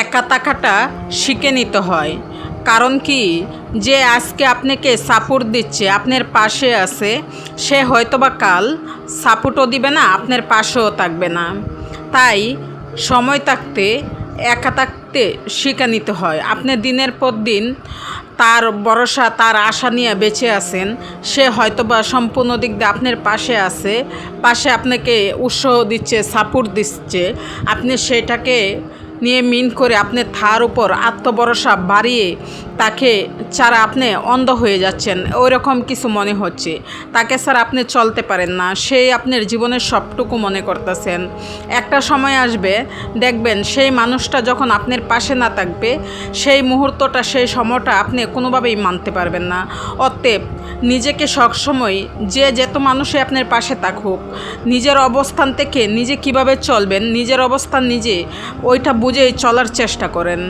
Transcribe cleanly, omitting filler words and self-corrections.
একা থাকাটা শিখে নিতে হয়। কারণ কি, যে আজকে আপনাকে সাপোর্ট দিচ্ছে, আপনার পাশে আছে, সে হয়তোবা কাল সাপোর্টও দিবে না, আপনার পাশেও থাকবে না। তাই সময় থাকতে একা থাকতে শিখে নিতে হয়। আপনি দিনের পর দিন তার ভরসা, তার আশা নিয়ে বেঁচে আছেন, সে হয়তোবা সম্পূর্ণ দিক দিয়ে আপনার পাশে আছে, পাশে আপনাকে উৎসাহ দিচ্ছে, সাপোর্ট দিচ্ছে। আপনি সেটাকে নিয়ে মিন করে আপনি তার উপর আত্মভরসা বাড়িয়ে তাকে ছাড়া আপনি অন্ধ হয়ে যাচ্ছেন, ওই রকম কিছু মনে হচ্ছে। তাকে ছাড়া আপনি চলতে পারেন না, সেই আপনার জীবনের সবটুকু মনে করতেছেন। একটা সময় আসবে, দেখবেন সেই মানুষটা যখন আপনার পাশে না থাকবে, সেই মুহূর্তটা, সেই সময়টা আপনি কোনোভাবেই মানতে পারবেন না। অতএব নিজেকে সবসময়, যে যত মানুষই আপনার পাশে থাকুক, নিজের অবস্থান থেকে নিজে কিভাবে চলবেন, নিজের অবস্থান নিজে ওইটা বুঝেই চলার চেষ্টা করেন।